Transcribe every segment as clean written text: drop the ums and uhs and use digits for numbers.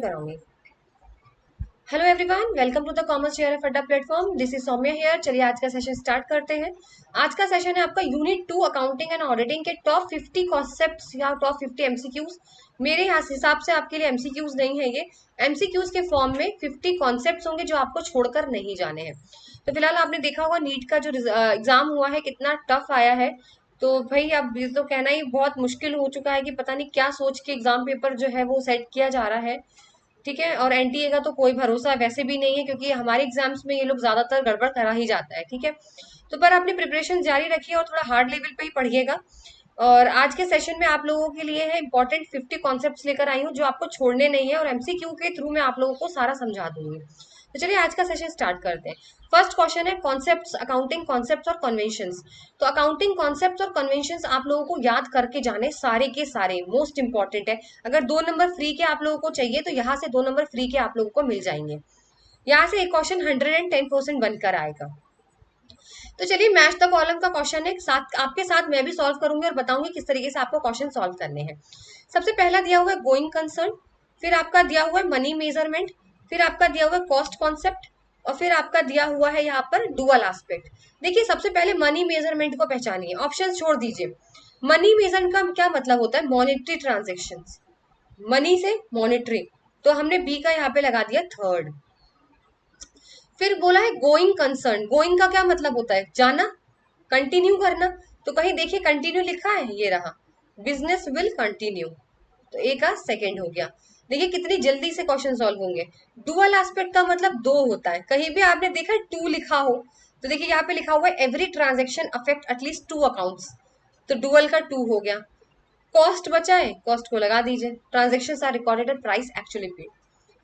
कराऊंगी। Hello everyone, welcome to the commerce share F Adda platform. This is Saumya here. चलिए आज का session start करते हैं। आज का सेशन है आपका यूनिट 2 अकाउंटिंग एंड ऑडिटिंग के टॉप 50 कॉन्सेप्ट्स या टॉप 50 एमसीक्यूज। मेरे हिसाब से आपके लिए एमसीक्यूज नहीं है ये, एमसीक्यूज के फॉर्म में 50 कॉन्सेप्ट्स होंगे जो आपको छोड़कर नहीं जाने हैं। तो फिलहाल आपने देखा होगा नीट का जो एग्जाम हुआ है कितना टफ आया है। तो भाई अब ये तो कहना ही बहुत मुश्किल हो चुका है कि पता नहीं क्या सोच के एग्जाम पेपर जो है वो सेट किया जा रहा है। ठीक है, और एनटीए का तो कोई भरोसा वैसे भी नहीं है क्योंकि हमारे एग्जाम्स में ये लोग ज्यादातर गड़बड़ करा ही जाता है। ठीक है, तो पर अपनी प्रिपरेशन जारी रखिए और थोड़ा हार्ड लेवल पे ही पढ़िएगा। और आज के सेशन में आप लोगों के लिए है इंपॉर्टेंट 50 कॉन्सेप्ट्स लेकर आई हूँ जो आपको छोड़ने नहीं है, और एमसीक्यू के थ्रू मैं आप लोगों को सारा समझा दूंगी। तो चलिए आज का सेशन स्टार्ट करते हैं। फर्स्ट क्वेश्चन है कॉन्सेप्ट्स, अकाउंटिंग कॉन्सेप्ट्स और कन्वेंशंस। तो अकाउंटिंग कॉन्सेप्ट्स और कन्वेंशंस आप लोगों को याद करके जाने सारे के सारे मोस्ट इंपॉर्टेंट है। अगर 2 नंबर फ्री के आप लोगों को चाहिए तो यहाँ से 2 नंबर फ्री के आप लोगों को मिल जाएंगे। यहाँ से एक क्वेश्चन 110% बनकर आएगा। तो चलिए मैच द कॉलम का क्वेश्चन है, साथ आपके साथ मैं भी सॉल्व करूंगी और बताऊंगी किस तरीके से आपको क्वेश्चन सॉल्व करने हैं। सबसे पहला दिया हुआ है गोइंग कंसर्न, फिर आपका दिया हुआ है मनी मेजरमेंट, फिर आपका दिया हुआ है कॉस्ट कॉन्सेप्ट, और फिर आपका दिया हुआ है यहाँ पर डुअल एस्पेक्ट। देखिए सबसे पहले मनी मेजरमेंट को पहचानिए, ऑप्शन छोड़ दीजिए। मनी मेजरमेंट का क्या मतलब होता है? मॉनेटरी ट्रांजेक्शन, मनी से मॉनेटरी, तो हमने बी का यहाँ पे लगा दिया थर्ड। फिर बोला है गोइंग कंसर्न, गोइंग का क्या मतलब होता है? जाना, कंटिन्यू करना। तो कहीं देखिए कंटिन्यू लिखा है, ये रहा, बिजनेस विल कंटिन्यू। तो ए का सेकेंड हो गया। देखिए कितनी जल्दी से क्वेश्चन सॉल्व होंगे। डुअल एस्पेक्ट का मतलब दो होता है, कहीं भी आपने देखा टू लिखा हो तो देखिए यहाँ पे लिखा हुआ है every transaction affect at least 2 accounts, तो डुअल का 2 हो गया। कॉस्ट बचा है, कॉस्ट को लगा दीजिए, transaction are recorded at price actually paid.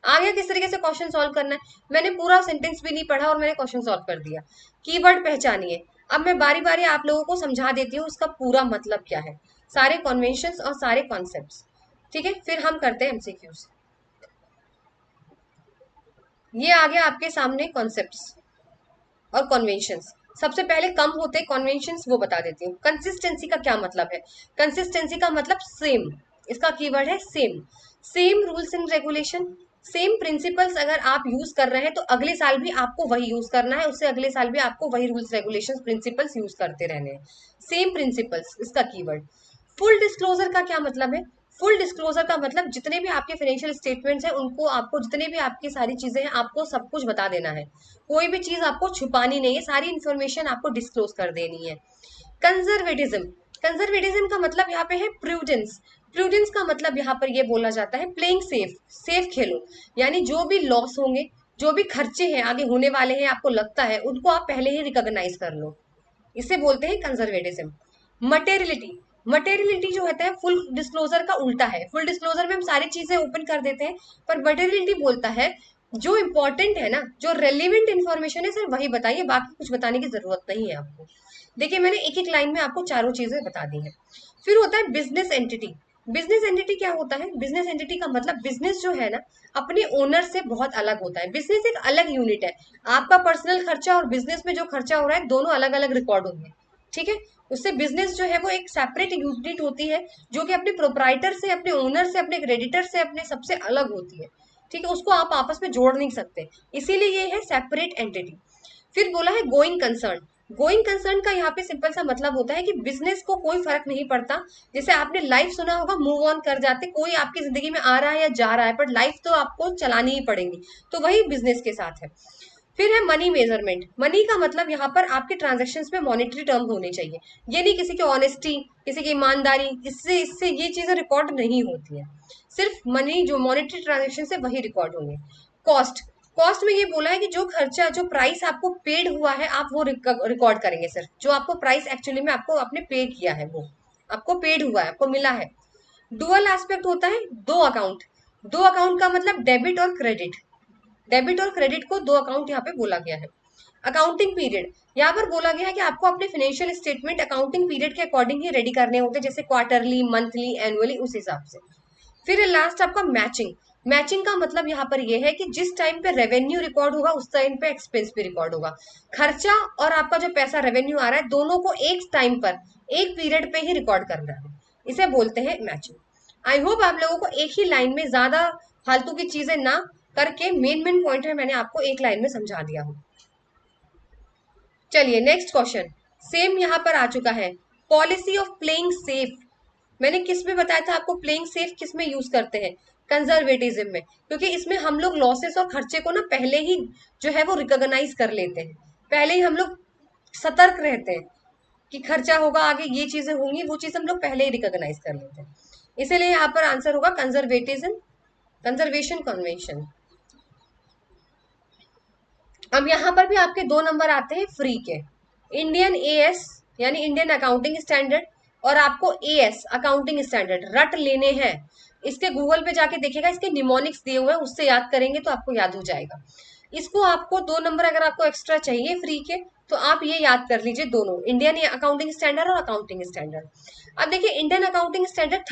आ गया किस तरीके से क्वेश्चन सॉल्व करना है। मैंने पूरा सेंटेंस भी नहीं पढ़ा और मैंने क्वेश्चन सॉल्व कर दिया। कीवर्ड पहचानिए। अब मैं बारी बारी आप लोगों को समझा देती हूँ उसका पूरा मतलब क्या है, सारे कन्वेंशंस और सारे कॉन्सेप्ट्स। ठीक है, फिर हम करते हैं एमसीक्यूज। ये आ गया आपके सामने कॉन्सेप्ट्स और कन्वेंशंस। सबसे पहले कम होते कन्वेंशंस वो बता देती हूँ। कंसिस्टेंसी का क्या मतलब है? कंसिस्टेंसी का मतलब सेम, इसका कीवर्ड है same. Same rules and regulation, same principles अगर आप यूज कर रहे हैं तो अगले साल भी आपको वही यूज करना है, उससे अगले साल भी आपको वही रूल्स रेगुलेशंस प्रिंसिपल्स यूज करते रहने हैं। सेम प्रिंसिपल्स इसका कीवर्ड। फुल डिस्क्लोजर का क्या मतलब है? फुल डिस्क्लोजर का मतलब जितने भी आपके फाइनेंशियल स्टेटमेंट्स हैं उनको आपको, जितने भी आपकी सारी चीजें हैं आपको सब कुछ बता देना है। कोई भी चीज आपको छुपानी नहीं है, सारी इन्फॉर्मेशन आपको डिस्क्लोज कर देनी है। कंजर्वेटिज्म, कंजर्वेटिज्म का मतलब यहाँ पे है प्रूडेंस। प्रूडेंस का मतलब यहाँ पर ये बोला जाता है प्लेइंग सेफ, सेफ खेलो। यानी जो भी लॉस होंगे, जो भी खर्चे हैं आगे होने वाले हैं आपको लगता है, उनको आप पहले ही रिकॉग्नाइज कर लो, इसे बोलते हैं कंजर्वेटिज्म। मटेरियलिटी, मटेरियलिटी जो होता है फुल डिस्क्लोजर का उल्टा है। फुल डिस्क्लोजर में हम सारी चीजें ओपन कर देते हैं, पर मटेरियलिटी बोलता है जो इंपॉर्टेंट है ना, जो रेलिवेंट इन्फॉर्मेशन है सिर्फ वही बताइए, बाकी कुछ बताने की जरूरत नहीं है आपको। देखिए मैंने एक एक लाइन में आपको चारों चीजें बता दी हैं। फिर होता है बिजनेस एंटिटी। बिजनेस एंटिटी क्या होता है? बिजनेस एंटिटी का मतलब बिजनेस जो है ना अपने ओनर से बहुत अलग होता है। बिजनेस एक अलग यूनिट है। आपका पर्सनल खर्चा और बिजनेस में जो खर्चा हो रहा है दोनों अलग अलग रिकॉर्ड होंगे। ठीक है, उससे बिजनेस जो है वो एक सेपरेट यूनिट होती है जो कि अपने प्रोप्राइटर से, अपने ओनर से, अपने क्रेडिटर से, अपने सबसे अलग होती है। ठीक है, उसको आप आपस में जोड़ नहीं सकते, इसीलिए ये है सेपरेट एंटिटी। फिर बोला है गोइंग कंसर्न। गोइंग कंसर्न का यहाँ पे सिंपल सा मतलब होता है कि बिजनेस को कोई फर्क नहीं पड़ता। जैसे आपने लाइफ सुना होगा, मूव ऑन कर जाते, कोई आपकी जिंदगी में आ रहा है या जा रहा है पर लाइफ तो आपको चलानी ही पड़ेगी, तो वही बिजनेस के साथ है। फिर है मनी मेजरमेंट। मनी का मतलब यहाँ पर आपके ट्रांजेक्शन में मॉनेटरी टर्म होने चाहिए। ये नहीं किसी की ऑनेस्टी, किसी की ईमानदारी, इससे इससे ये चीजें रिकॉर्ड नहीं होती है। सिर्फ मनी जो मॉनेटरी ट्रांजेक्शन से वही रिकॉर्ड होंगे। कॉस्ट, कॉस्ट में ये बोला है कि जो खर्चा, जो प्राइस आपको पेड हुआ है आप वो रिकॉर्ड करेंगे। सिर्फ जो आपको प्राइस एक्चुअली में आपको आपने पे किया है वो आपको पेड हुआ है, आपको मिला है। डुअल एस्पेक्ट होता है दो अकाउंट। दो अकाउंट का मतलब डेबिट और क्रेडिट। डेबिट और क्रेडिट को दो अकाउंट यहाँ पे बोला गया है। अकाउंटिंग पीरियड, यहाँ पर बोला गया है कि आपको अपने फाइनेंशियल स्टेटमेंट अकाउंटिंग पीरियड के अकॉर्डिंग ही रेडी करने होते हैं, जैसे क्वार्टरली, मंथली, एनुअली, उस हिसाब से। फिर लास्ट आपका मैचिंग। मैचिंग का मतलब यहाँ पर यह है कि जिस टाइम पे रेवेन्यू रिकॉर्ड होगा उस टाइम पे एक्सपेंस भी रिकॉर्ड होगा। खर्चा और आपका जो पैसा रेवेन्यू आ रहा है दोनों को एक टाइम पर, एक पीरियड पे ही रिकॉर्ड करना है, इसे बोलते हैं मैचिंग। आई होप आप लोगों को एक ही लाइन में ज्यादा फालतू की चीजें ना करके मेन मेन पॉइंट है मैंने आपको एक लाइन में समझा दिया हूं। चलिए नेक्स्ट क्वेश्चन सेम यहां पर आ चुका है। पॉलिसी ऑफ प्लेइंग सेफ, मैंने किस में बताया था आपको प्लेइंग सेफ किस में यूज करते हैं, कंजर्वेटिज्म में, क्योंकि इसमें हम लोग लॉसेस और खर्चे को ना पहले ही जो है वो रिकॉग्नाइज कर लेते हैं, पहले ही हम लोग सतर्क रहते हैं कि खर्चा होगा आगे ये चीजें होंगी, वो चीज हम लोग पहले ही रिकॉग्नाइज कर लेते हैं। इसीलिए यहाँ पर आंसर होगा कंजर्वेटिज्म, कंजर्वेशन कन्वेंशन। अब यहाँ पर भी आपके 2 नंबर आते हैं फ्री के, इंडियन एएस यानी इंडियन अकाउंटिंग स्टैंडर्ड और आपको एएस अकाउंटिंग स्टैंडर्ड रट लेने हैं। इसके गूगल पे जाके देखिएगा, इसके निमोनिक्स दिए हुए हैं, उससे याद करेंगे तो आपको याद हो जाएगा। इसको आपको 2 नंबर अगर आपको एक्स्ट्रा चाहिए फ्री के तो आप ये याद कर लीजिए दोनों, इंडियन अकाउंटिंग स्टैंडर्ड और अकाउंटिंग स्टैंडर्ड। अब देखिए इंडियन अकाउंटिंग स्टैंडर्ड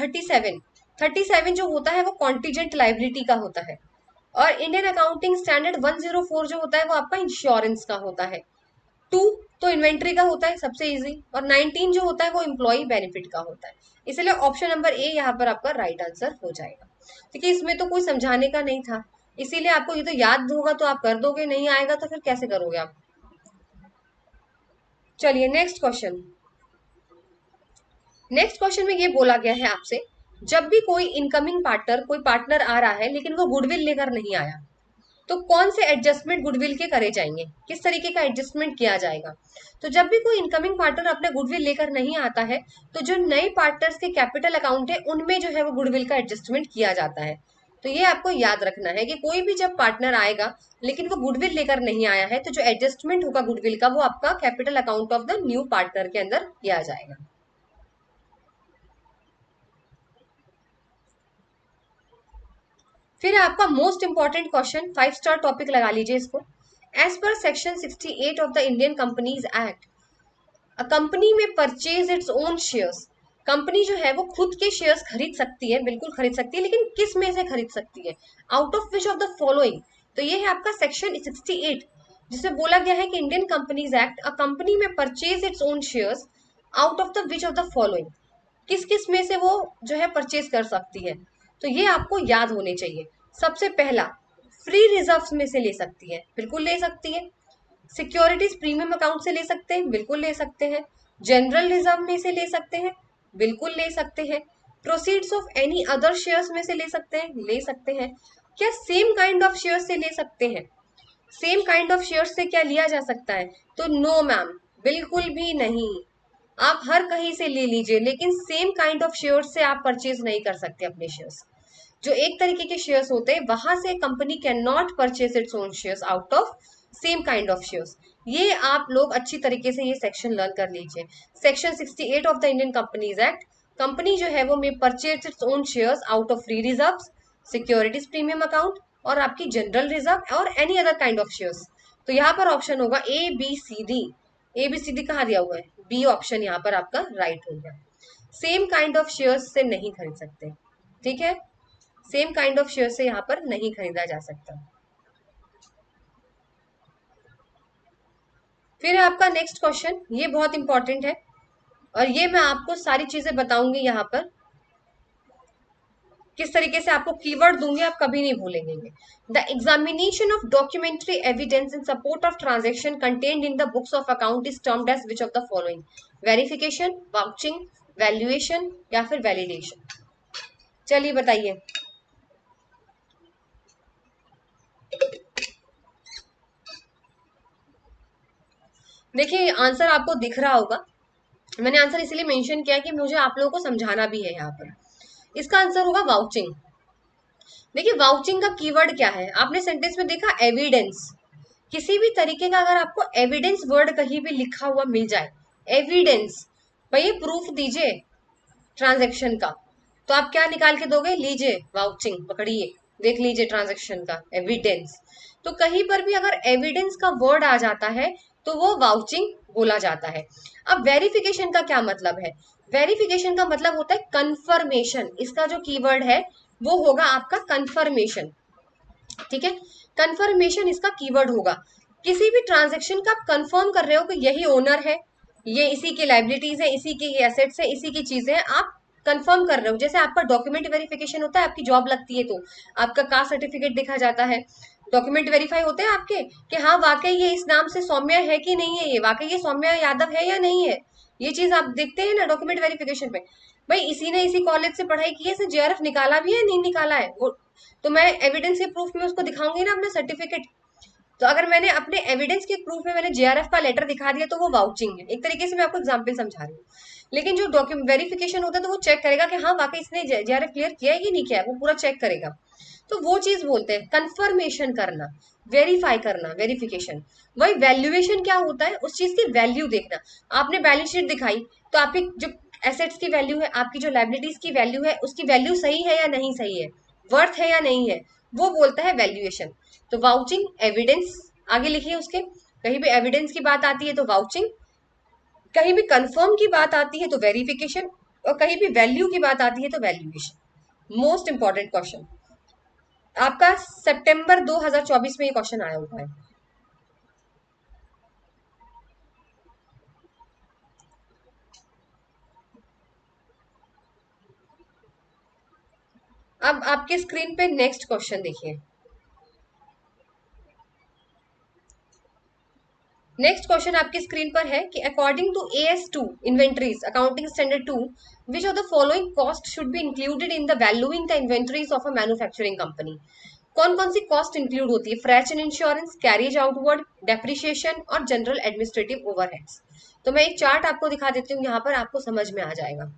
37 जो होता है वो कॉन्टीजेंट लाइबिलिटी का होता है, और इंडियन अकाउंटिंग स्टैंडर्ड 104 जो होता है वो आपका इंश्योरेंस का होता है। 2 तो इन्वेंट्री का होता है सबसे इजी, और 19 जो होता है वो एम्प्लॉय बेनिफिट का होता है। इसलिए ऑप्शन नंबर ए यहाँ पर आपका राइट आंसर हो जाएगा। देखिए इसमें तो कोई समझाने का नहीं था, इसीलिए आपको ये तो याद होगा तो आप कर दोगे, नहीं आएगा तो फिर कैसे करोगे आप। चलिए नेक्स्ट क्वेश्चन। नेक्स्ट क्वेश्चन में ये बोला गया है आपसे, जब भी कोई इनकमिंग पार्टनर कोई पार्टनर आ रहा है लेकिन वो गुडविल लेकर नहीं आया, तो कौन से एडजस्टमेंट गुडविल के करे जाएंगे, किस तरीके का एडजस्टमेंट किया जाएगा। तो जब भी कोई इनकमिंग पार्टनर अपने गुडविल लेकर नहीं आता है तो जो नए पार्टनर्स के कैपिटल अकाउंट है उनमें जो है वो गुडविल का एडजस्टमेंट किया जाता है। तो ये आपको याद रखना है कि कोई भी जब पार्टनर आएगा लेकिन वो गुडविल लेकर नहीं आया है तो जो एडजस्टमेंट होगा गुडविल का वो आपका capital account of the new partner के अंदर किया जाएगा। फिर आपका most important question 5 star topic लगा लीजिए इसको। एज पर section 68 of the Indian companies act, a company may purchase its own shares, company जो है वो खुद के शेयर्स खरीद सकती है, बिल्कुल खरीद सकती है, लेकिन किस में से खरीद सकती है, out of which of the following. तो ये है आपका सेक्शन 68 जिसमें बोला गया है कि Indian companies act, a company may purchase its own shares out of the which of the following, किस किस में से वो जो है परचेज कर सकती है। तो ये आपको याद होने चाहिए। सबसे पहला फ्री रिजर्व्स में से ले सकती है, बिल्कुल ले सकती है। सिक्योरिटीज प्रीमियम अकाउंट से ले सकते हैं, बिल्कुल ले सकते हैं। जनरल रिजर्व में से ले सकते हैं, बिल्कुल ले सकते हैं। Proceeds of any other shares में से ले सकते हैं, ले सकते हैं। क्या सेम काइंड ऑफ शेयर से ले सकते हैं, सेम काइंड ऑफ शेयर से क्या लिया जा सकता है, तो नो मैम, बिल्कुल भी नहीं। आप हर कहीं से ले लीजिए लेकिन सेम काइंड ऑफ शेयर से आप परचेज नहीं कर सकते अपने शेयर्स। जो एक तरीके के शेयर्स होते हैं वहां से company can not purchase its own shares out of same kind of shares. ये आप लोग अच्छी तरीके से ये सेक्शन लर्न कर लीजिए। Section 68 of the Indian companies act, company जो है वो may purchase its own shares out of free reserve, securities premium account और आपकी जनरल रिजर्व और any other kind of shares. तो यहाँ पर ऑप्शन होगा A B C D. A B C D कहाँ दिया हुआ है, बी ऑप्शन यहाँ पर आपका राइट हो गया। सेम काइंड ऑफ शेयर्स से नहीं खरीद सकते, ठीक है, सेम काइंड ऑफ शेयर से यहाँ पर नहीं खरीदा जा सकता। फिर आपका नेक्स्ट क्वेश्चन, ये बहुत इंपॉर्टेंट है और ये मैं आपको सारी चीजें बताऊंगी यहाँ पर, किस तरीके से आपको कीवर्ड दूंगी आप कभी नहीं भूलेंगे। The examination of documentary evidence in support of transaction contained in the books of account is termed as which of the following, verification, vouching, valuation या फिर वैलिडेशन। चलिए बताइए। देखिए आंसर आपको दिख रहा होगा, मैंने आंसर इसलिए मेंशन किया कि मुझे आप लोगों को समझाना भी है यहाँ पर। इसका आंसर होगा वाउचिंग। देखिए वाउचिंग का कीवर्ड क्या है, आपने सेंटेंस में देखा एविडेंस, किसी भी तरीके का अगर आपको एविडेंस वर्ड कहीं भी लिखा हुआ मिल जाए, एविडेंस, भाई प्रूफ दीजिए ट्रांजेक्शन का, तो आप क्या निकाल के दोगे, लीजिए वाउचिंग पकड़िए, देख लीजिए ट्रांजेक्शन का एविडेंस। तो कहीं पर भी अगर एविडेंस का वर्ड आ जाता है तो वो वाउचिंग बोला जाता है। अब वेरिफिकेशन का क्या मतलब है, वेरिफिकेशन का मतलब होता है कंफर्मेशन, इसका जो कीवर्ड है वो होगा आपका कंफर्मेशन, ठीक है, कंफर्मेशन इसका कीवर्ड होगा। किसी भी ट्रांजेक्शन का आप कंफर्म कर रहे हो कि यही ओनर है, ये इसी की लाइबिलिटीज है, इसी की एसेट्स है, इसी की चीजें हैं, आप कंफर्म कर रहे हो। जैसे आपका डॉक्यूमेंट वेरिफिकेशन होता है, आपकी जॉब लगती है तो आपका कास्ट सर्टिफिकेट देखा जाता है, डॉक्यूमेंट वेरीफाई होते हैं आपके कि हाँ वाकई ये इस नाम से सौम्या है कि नहीं है, ये वाकई ये सौम्या यादव है या नहीं है, ये चीज आप देखते हैं ना डॉक्यूमेंट वेरिफिकेशन पे। भाई इसी ने इसी कॉलेज से पढ़ाई की है, इसने जेआरएफ निकाला भी है नहीं निकाला है वो, तो मैं एविडेंस के प्रूफ में उसको दिखाऊंगी ना अपना सर्टिफिकेट। तो अगर मैंने अपने एविडेंस के प्रूफ में मैंने जेआरएफ का लेटर दिखा दिया तो वो वाउचिंग है, एक तरीके से मैं आपको एग्जाम्पल समझा रही हूँ। लेकिन जो डॉक्यूमेंट वेरिफिकेशन होता है तो वो चेक करेगा कि हाँ वाकई इसने जेआरएफ क्लियर किया है कि नहीं किया है, वो पूरा चेक करेगा। तो वो चीज बोलते हैं कंफर्मेशन करना, वेरीफाई करना, वेरिफिकेशन। वही वैल्यूएशन क्या होता है, उस चीज की वैल्यू देखना। आपने बैलेंस शीट दिखाई तो आपकी जो एसेट्स की वैल्यू है, आपकी जो लाइबिलिटीज की वैल्यू है, उसकी वैल्यू सही है या नहीं सही है, वर्थ है या नहीं है, वो बोलता है वैल्यूएशन। तो वाउचिंग, एविडेंस आगे लिखिए उसके, कहीं भी एविडेंस की बात आती है तो वाउचिंग, कहीं भी कंफर्म की बात आती है तो वेरिफिकेशन, और कहीं भी वैल्यू की बात आती है तो वैल्यूएशन। मोस्ट इंपॉर्टेंट क्वेश्चन आपका सितंबर 2024 में ये क्वेश्चन आया हुआ है। अब आपके स्क्रीन पे नेक्स्ट क्वेश्चन देखिए। नेक्स्ट क्वेश्चन आपकी स्क्रीन पर है कि according to AS2 inventories accounting standard 2 which of the following cost should be included in the valuing the inventories of a manufacturing company. कौन कौन सी कॉस्ट इंक्लूड होती है? Freight and insurance, carriage outward, depreciation और general administrative overheads. तो मैं एक chart आपको दिखा देती हूँ, यहाँ पर आपको समझ में आ जाएगा।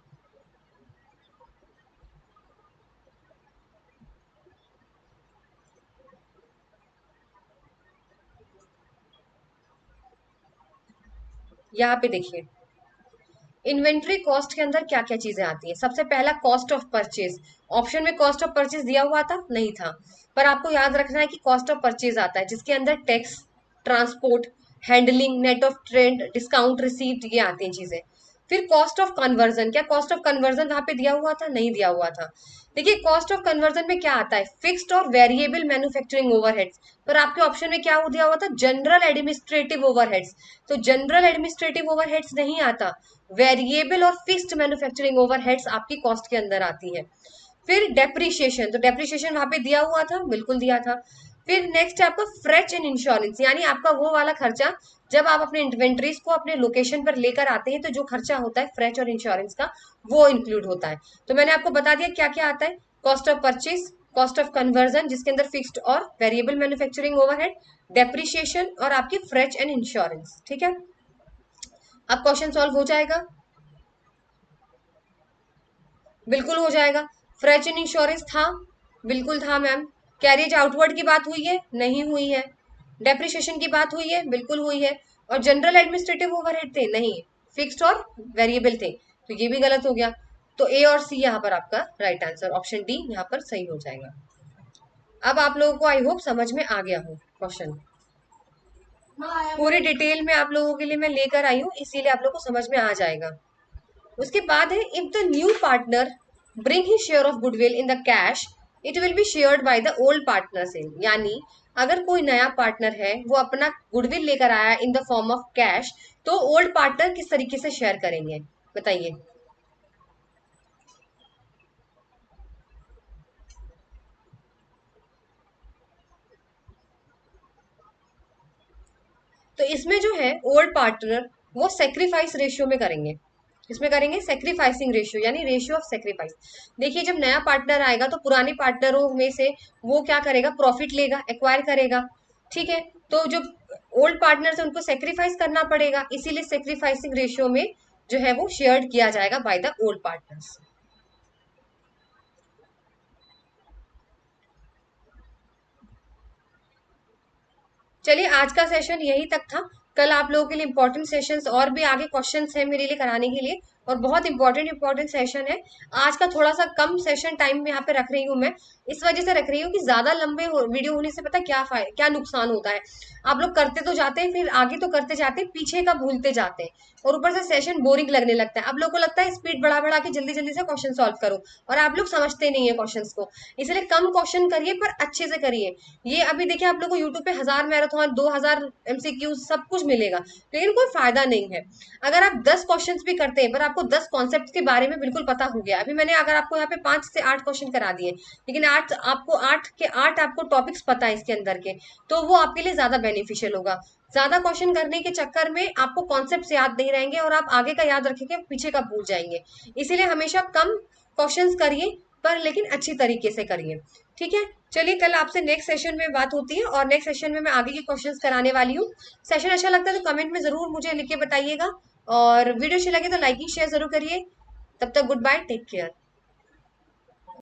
यहाँ पे देखिए इन्वेंट्री कॉस्ट के अंदर क्या क्या चीजें आती हैं। सबसे पहला कॉस्ट ऑफ परचेज। ऑप्शन में कॉस्ट ऑफ परचेज दिया हुआ था नहीं था, पर आपको याद रखना है कि कॉस्ट ऑफ परचेज आता है जिसके अंदर tax, transport, handling, net of trade, discount received, ये आती हैं चीजें। फिर कॉस्ट ऑफ कन्वर्जन, क्या कॉस्ट ऑफ कन्वर्जन वहां पे दिया हुआ था? नहीं दिया हुआ था। देखिए कॉस्ट ऑफ कन्वर्जन में क्या आता है, फिक्स्ड और वेरिएबल मैन्युफैक्चरिंग ओवरहेड्स, पर आपके ऑप्शन में क्या दिया हुआ था? General administrative overheads. तो जनरल एडमिनिस्ट्रेटिव ओवरहेड्स नहीं आता, वेरिएबल और फिक्स्ड मैन्युफैक्चरिंग ओवरहेड्स आपकी कॉस्ट के अंदर आती है। फिर डेप्रिसिएशन, तो डेप्रिसिएशन वहां पे दिया हुआ था, बिल्कुल दिया था। फिर नेक्स्ट है आपका फ्रेच एंड इंश्योरेंस, यानी आपका वो वाला खर्चा जब आप अपने इन्वेंट्रीज को अपने लोकेशन पर लेकर आते हैं तो जो खर्चा होता है फ्रेच और इंश्योरेंस का, वो इंक्लूड होता है। तो मैंने आपको बता दिया क्या क्या आता है। Cost of purchase, cost of conversion जिसके अंदर फिक्स्ड और वेरिएबल मैन्युफैक्चरिंग ओवरहेड, डेप्रिसिएशन और आपकी फ्रेच एंड इंश्योरेंस। ठीक है, अब क्वेश्चन सॉल्व हो जाएगा, बिल्कुल हो जाएगा। फ्रेच एंड इंश्योरेंस था, बिल्कुल था मैम। कैरिज आउटवर्ड की बात हुई है? नहीं हुई है। डेप्रिसिएशन की बात हुई है? बिल्कुल हुई है। और जनरल एडमिनिस्ट्रेटिव ओवरहेड थे? नहीं, फिक्स्ड और वेरिएबल थे, तो ये भी गलत हो गया। तो ए और सी यहाँ पर आपका राइट आंसर, ऑप्शन डी यहाँ पर सही हो जाएगा। अब आप लोगों को आई होप समझ में आ गया हो क्वेश्चन, पूरी डिटेल में आप लोगों के लिए मैं लेकर आई हूँ, इसीलिए आप लोगों को समझ में आ जाएगा। उसके बाद है if the new partner bring his share of goodwill in the cash it will be shared by the old partner in, यानी अगर कोई नया पार्टनर है वो अपना गुडविल लेकर आया in the form of cash, तो ओल्ड पार्टनर किस तरीके से शेयर करेंगे बताइए। तो इसमें जो है ओल्ड पार्टनर वो सेक्रीफाइस रेशियो में करेंगे, इसमें करेंगे सेक्रीफाइसिंग रेशियो, यानी रेशियो ऑफ सेक्रीफाइस। देखिए जब नया पार्टनर आएगा तो पुराने पार्टनरों में से वो क्या करेगा, प्रॉफिट लेगा, एक्वायर करेगा। ठीक है, तो जो ओल्ड पार्टनर है उनको सेक्रीफाइस करना पड़ेगा, इसीलिए सेक्रीफाइसिंग रेशियो में जो है वो शेयर्ड किया जाएगा बाय द ओल्ड पार्टनर्स। चलिए आज का सेशन यही तक था। कल आप लोगों के लिए इंपॉर्टेंट सेशंस और भी आगे क्वेश्चंस हैं मेरे लिए कराने के लिए, और बहुत इंपॉर्टेंट सेशन है। आज का थोड़ा सा कम सेशन टाइम में यहाँ पे रख रही हूँ मैं, इस वजह से रख रही हूँ कि ज्यादा लंबे वीडियो होने से पता क्या नुकसान होता है, आप लोग करते तो जाते हैं फिर आगे तो करते जाते हैं, पीछे का भूलते जाते हैं, और ऊपर से सेशन बोरिंग लगने लगता है। अब लोगों को लगता है स्पीड बढ़ा बढ़ा के जल्दी जल्दी से क्वेश्चन सॉल्व करो, और आप लोग समझते नहीं है क्वेश्चंस को। इसलिए कम क्वेश्चन करिए पर अच्छे से करिए। ये अभी देखिए आप लोग को यूट्यूब पे 1000 मैराथन, 2000 MCQ सब कुछ मिलेगा, लेकिन कोई फायदा नहीं है। अगर आप 10 क्वेश्चंस भी करते हैं पर आपको 10 कॉन्सेप्ट के बारे में बिल्कुल पता हो गया, अभी मैंने अगर आपको यहाँ पे 5 से 8 क्वेश्चन करा दिए, लेकिन आठ के आठ आपको टॉपिक्स पता है इसके अंदर के, तो वो आपके लिए ज्यादा बेनिफिशियल होगा। ज्यादा क्वेश्चन करने के चक्कर में आपको कॉन्सेप्ट याद नहीं रहेंगे, और आप आगे का याद रखेंगे, पीछे का भूल जाएंगे। इसीलिए हमेशा कम क्वेश्चंस करिए, पर लेकिन अच्छी तरीके से करिए। ठीक है, चलिए कल आपसे नेक्स्ट सेशन में बात होती है, और नेक्स्ट सेशन में मैं आगे के क्वेश्चंस कराने वाली हूँ। सेशन अच्छा लगता है तो कमेंट में जरूर मुझे लिख के बताइएगा, और वीडियो अच्छी लगे तो लाइक शेयर जरूर करिए। तब तक गुड बाय, टेक केयर।